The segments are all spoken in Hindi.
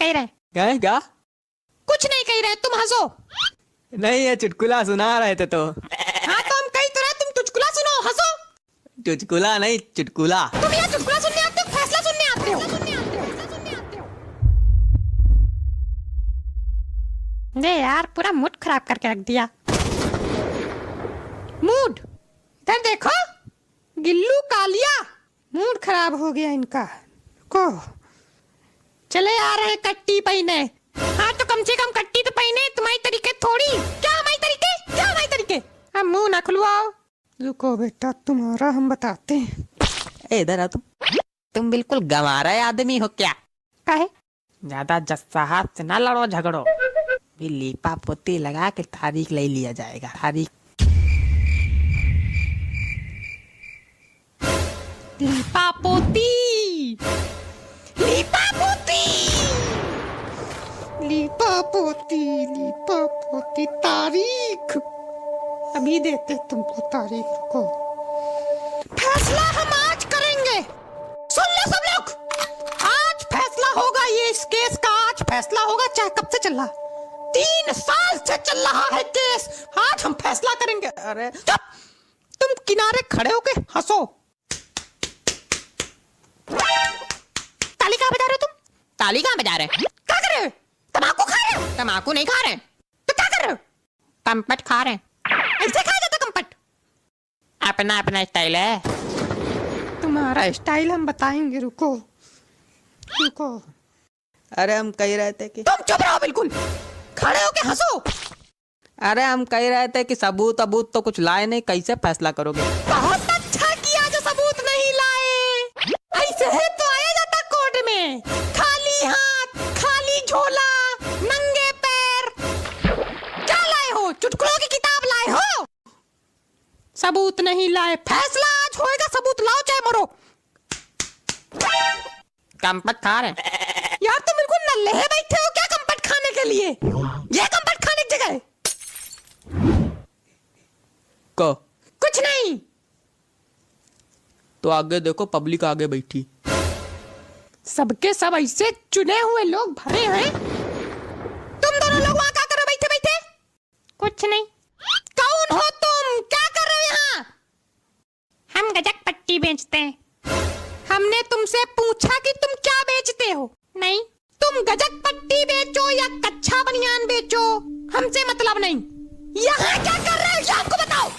कह रहे? क्या? कुछ नहीं कह रहे, तुम हंसो। नहीं, ये चुटकुला सुना रहे थे तो। हाँ तो हम कही तो रहे, तुम चुटकुला सुनो, हंसो। चुटकुला नहीं, चुटकुला। तुम यहाँ चुटकुला सुनने आते हो, फैसला सुनने आते हो? दे यार, पूरा मूड खराब करके रख दिया। मूड इधर देखो, गिल्लू कालिया, मूड खराब हो गया इनका को। चले आ रहे कट्टी पहने। हाँ तो कम से कम कट्टी तो पहने, तुम्हारी तरीके थोड़ी। क्या हमारी तरीके, क्या हमारी तरीके? अब मुंह ना खुलवाओ। रुको बेटा, तुम्हारा हम बताते हैं। इधर आ तुम बिल्कुल गंवारा आदमी हो क्या? काहे? ज्यादा जस्सा हाथ से ना लड़ो झगड़ो, भी लीपा पोती लगा के तारीख ले लिया जाएगा। तारीख लीपा पोती, लीपा पोती, लीपा पोती, लीपा पोती, तारीख अभी देते तुमको तारीख को। फैसला हम आज करेंगे, सुन लो सब लोग, आज फैसला होगा ये इस केस का, आज फैसला होगा। चाहे कब से चल रहा, 3 साल से चल रहा है केस, आज हम फैसला करेंगे। अरे चुप, तुम किनारे खड़े होके हंसो। ताली कहाँ बजा रहे हो तुम? ताली कहाँ बजा रहे? क्या कर रहे हो? तम्बाकू खा रहे हो? तम्बाकू नहीं खा रहे, तो क्या कर रहे हो? कंपट खा रहे। ऐसे खाया जाता कंपट? अपना अपना स्टाइल है। तुम्हारा स्टाइल हम बताएंगे, रुको रुको। अरे हम कह रहे थे कि तुम चुप रहो बिल्कुल, खड़े होके हंसो। अरे हम कह रहे थे कि सबूत तो कुछ लाए नहीं, कैसे फैसला करोगे? बहुत अच्छा किया जो सबूत नहीं लाए, ऐसे है तो आया जाता कोर्ट में, खाली हाथ, खाली झोला, नंगे पैर। क्या लाए हो? चुटकुलों की किताब लाए हो? सबूत नहीं लाए, फैसला आज होएगा, सबूत लाओ चाहे मरो। कंपट खा रहे। यार तुम बिल्कुल नल्ले है, बैठे हो क्या कंपट खाने के लिए? ये कंपट खाने की जगह है? को कुछ नहीं। तो आगे देखो, पब्लिक आगे बैठी, सबके सब ऐसे चुने हुए लोग भरे हैं। तुम दोनों लोग वहां क्या कर रहे हो बैठे बैठे? कुछ नहीं। कौन हो तुम? क्या कर रहे हो यहाँ? हम गजक पट्टी बेचते हैं। हमने तुमसे पूछा कि तुम क्या बेचते हो? नहीं। तुम गजक पट्टी बेचो या कच्चा बनियान बेचो, हमसे मतलब नहीं। यहाँ क्या कर रहे हो हमको बताओ।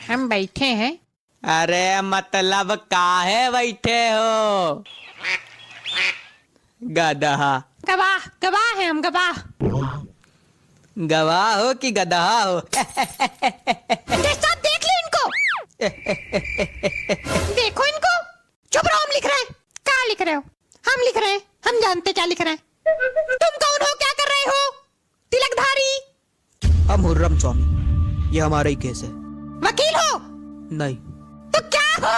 हम बैठे हैं। अरे मतलब काहे बैठे हो? गधा। गवाह, गवाह है हम, गवाह। गवाह हो कि गधा हो? देख लो इनको। देखो इनको। चुप रहो, हम लिख रहे हैं। क्या लिख रहे हो? हम लिख रहे हैं, हम जानते क्या लिख रहे हैं। तुम कौन हो? क्या कर रहे हो? तिलकधारी। हम हुर्रम स्वामी, ये हमारा ही केस है। वकील हो? नहीं। तो क्या हो?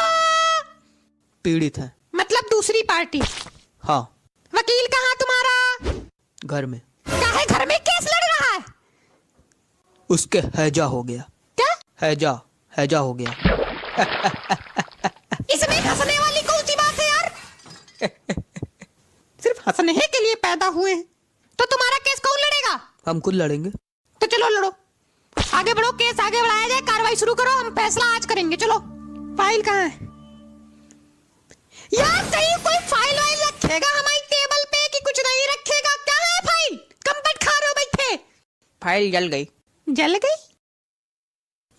पीड़ित है। मतलब दूसरी पार्टी? हाँ। वकील कहाँ तुम्हारा? घर में। काहे घर में केस लड़ रहा है? उसके हैजा हो गया। क्या? हैजा हो गया। इसमें हंसने वाली कौन सी बात है यार? सिर्फ हंसने के लिए पैदा हुए हैं। तो तुम्हारा केस कौन लड़ेगा? हम खुद लड़ेंगे। तो चलो लड़ो, आगे बढ़ो, केस आगे बढ़ाया जाए, कार्रवाई शुरू करो, हम फैसला आज करेंगे। चलो। फाइल कहाँ है यार? कहीं कोई फाइल वाइल रखेगा हमारी टेबल पे कि कुछ नहीं रखेगा? कहाँ है फाइल? कंपट खा रहे हो बैठे। फाइल जल गई। जल गई?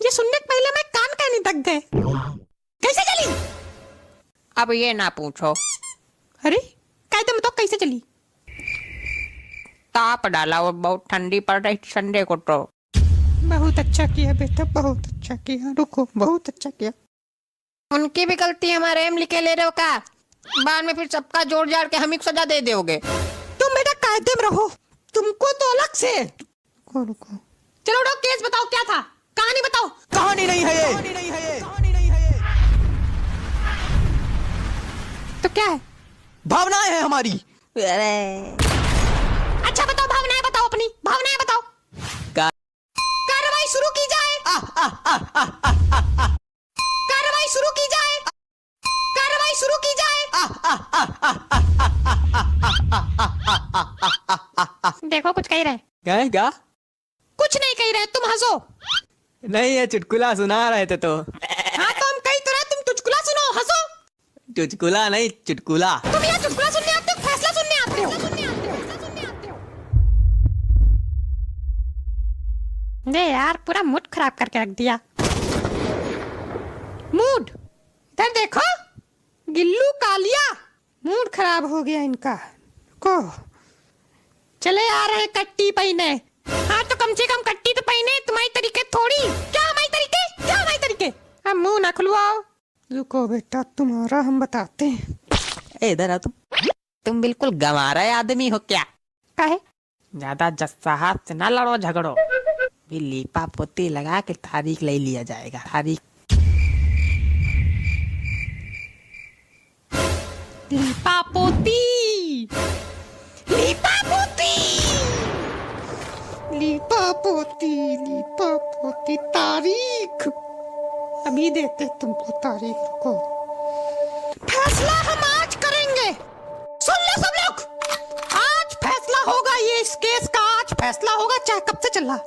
ये सुनने के पहले मैं कान कहने तक गए। कैसे चली? अब ये ना पूछो। अरे कहते बताओ कैसे चली? ताप डाला और बहुत ठंडी पड़ रही संडे को तो। बहुत अच्छा किया बेटा, बहुत अच्छा किया। रुको, बहुत अच्छा किया। उनकी भी गलती, हमारे एम लिखे ले रहे हो का? बाद में फिर सबका जोड़ जाड़ के हम ही सजा दे दोगे। तुम बेटा कायदे में रहो, तुमको तो अलग से। रुको। चलो उठो, केस बताओ क्या था, कहानी बताओ। कहानी नहीं है ये। तो क्या है? भावनाएं हैं हमारी। अच्छा बताओ, भावनाएं बताओ, अपनी भावनाएं बताओ। कार्रवाई शुरू की जाए। कार्रवाई शुरू की जाए। कार्रवाई शुरू की जाए। देखो कुछ कह रहे। क्या है क्या? कुछ नहीं कह रहे, तुम हंसो। नहीं, ये चुटकुला सुना रहे थे तो। हाँ तो हम कही तो रहे, तुम चुटकुला सुनो, हंसो। चुटकुला नहीं, चुटकुला। तुम यहाँ चुटकुला सुनने आते हो, फैसला सुनने आते हो? दे यार, पूरा मूड खराब करके रख दिया। मूड इधर देखो, गिल्लू कालिया, मूड खराब हो गया इनका को। चले आ रहे हैं कट्टी पहने। हाँ तो कम से कम कट्टी तो पहने, तुम्हारी तरीके थोड़ी। क्या हमारी तरीके, क्या हमारी तरीके? अब मुंह ना खुलवाओ। रुको बेटा, तुम्हारा हम बताते हैं। इधर आ तुम बिल्कुल गंवारा आदमी हो क्या? काहे? ज्यादा जस्सा हाथ से ना लड़ो झगड़ो, भी लीपा पोती लगा के तारीख ले लिया जाएगा। तारीख लीपा पोती, लीपा पोती, लीपा पोती, लीपा पोती, तारीख अभी देते तुमको तारीख। रुको, फैसला हम आज करेंगे। सुन लो सब लोग, आज फैसला होगा, ये इस केस का आज फैसला होगा। चाहे कब से चल रहा,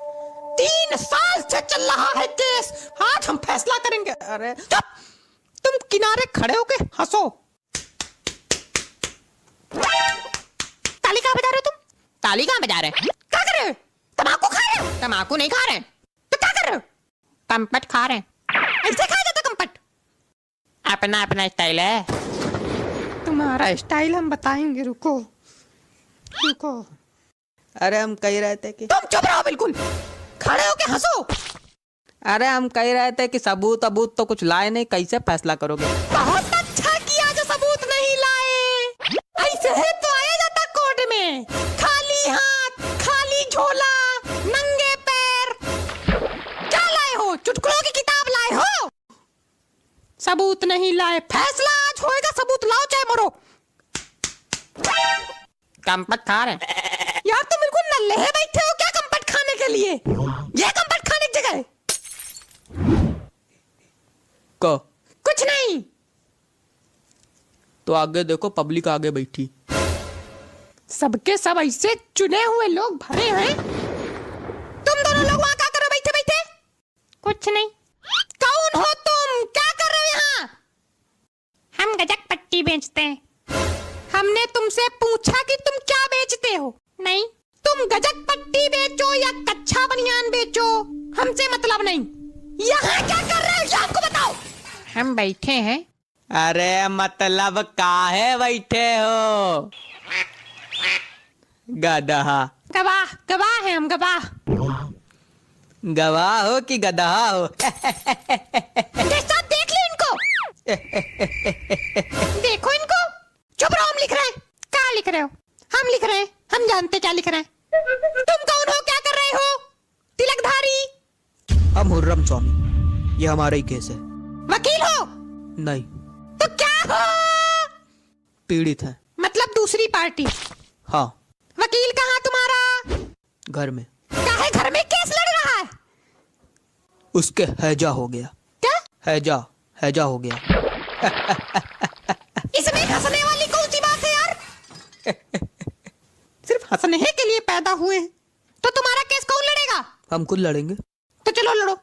3 साल से चल रहा है केस, आज हम फैसला करेंगे। अरे चुप, तुम किनारे खड़े होके हंसो। ताली कहाँ बजा रहे हो तुम? ताली कहाँ बजा रहे? क्या कर रहे हो? तम्बाकू खा रहे हो? तम्बाकू नहीं खा रहे, तो क्या कर रहे हो? कंपट खा रहे। ऐसे खाया जाता कंपट? अपना अपना स्टाइल है। तुम्हारा स्टाइल हम बताएंगे, रुको रुको। अरे हम कह रहे थे कि तुम चुप रहो बिल्कुल, खड़े होके हंसो। अरे हम कह रहे थे कि सबूत अबूत तो कुछ लाए नहीं, कैसे फैसला करोगे? बहुत अच्छा किया जो सबूत नहीं लाए, ऐसे है तो आया जाता कोर्ट में, खाली हाथ, खाली झोला, नंगे पैर। क्या लाए हो? चुटकुलों की किताब लाए हो? सबूत नहीं लाए, फैसला आज होएगा। सबूत लाओ चाहे मरो। कंपट खा रहे। यार तुम बिल्कुल नल्ले है, बैठे हो क्या कंपट खाने के लिए? ये कंपट खाने की जगह है? को कुछ नहीं। तो आगे देखो, पब्लिक आगे बैठी। सबके सब ऐसे चुने हुए लोग भरे हैं। तुम दोनों लोग वहां क्या कर रहे हो बैठे बैठे? कुछ नहीं। कौन हो तुम? क्या कर रहे हो यहाँ? हम गजक पट्टी बेचते हैं। हमने तुमसे पूछा कि तुम क्या बेचते हो? नहीं। तुम गजक पट्टी बेचो या कच्चा बनियान बेचो, हमसे मतलब नहीं। यहाँ क्या कर रहे हो ये हमको बताओ। हम बैठे हैं। अरे मतलब काहे बैठे हो? गधा। गवाह, गवाह है हम, गवाह। गवाह हो कि गधा हो? जैसा देख लो इनको। देखो इनको। चुप रहो, हम लिख रहे हैं। क्या लिख रहे हो? हम लिख रहे हैं, हम जानते क्या लिख रहे हैं। तुम कौन हो? क्या कर रहे हो? तिलकधारी। हम हुर्रम स्वामी, ये हमारा ही केस है। वकील हो? नहीं। तो क्या हो? पीड़ित है। मतलब दूसरी पार्टी। हाँ। वकील कहाँ तुम्हारा? घर में। काहे घर में केस लड़ रहा है? उसके हैजा हो गया। क्या? हैजा, हैजा हो गया। इसमें हंसने वाली कौन सी बात है यार? सिर्फ हंसने के लिए पैदा हुए हैं। तो तुम्हारा केस कौन लड़ेगा? हम खुद लड़ेंगे। तो चलो लड़ो,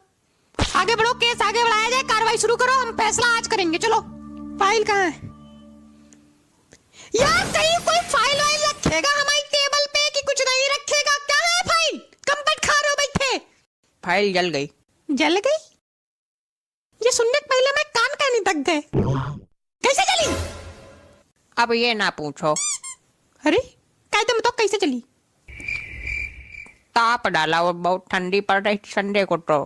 आगे बढ़ो, केस आगे बढ़ाया जाए, कार्रवाई शुरू करो, हम फैसला आज करेंगे। चलो। फाइल कहाँ है? यार कहीं कोई फाइल वाइल रखेगा हमारी टेबल पे कि कुछ नहीं रखेगा? क्या है फाइल? कंपट खा रहे हो बैठे? फाइल जल गई। जल गई? ये सुनने के पहले मैं कान कहने तक गए। कैसे चली? अब ये ना पूछो। अरे कहते मैं तो कैसे चली? ताप डाला और बहुत ठंडी पड़ रही थी संडे को तो।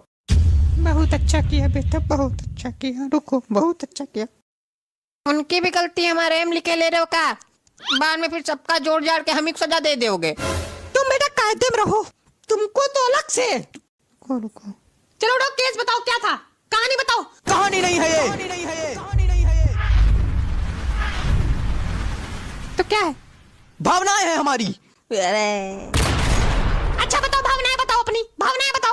बहुत अच्छा किया बेटा, बहुत अच्छा किया। रुको, बहुत अच्छा किया। उनकी भी गलती, हमारे हम लिखे ले रहे हो क्या? बाद में फिर सबका जोड़ जाड़ के हम ही सजा दे दोगे। तुम बेटा कायदे में रहो, तुमको तो अलग से। रुको रुको, चलो उठो, केस बताओ क्या था, कहानी बताओ। कहानी नहीं है ये। कहानी नहीं है ये। कहानी नहीं है ये। तो क्या है? भावनाएं हैं हमारी। अरे अच्छा बताओ, भावनाएं बताओ, अपनी भावनाएं बताओ।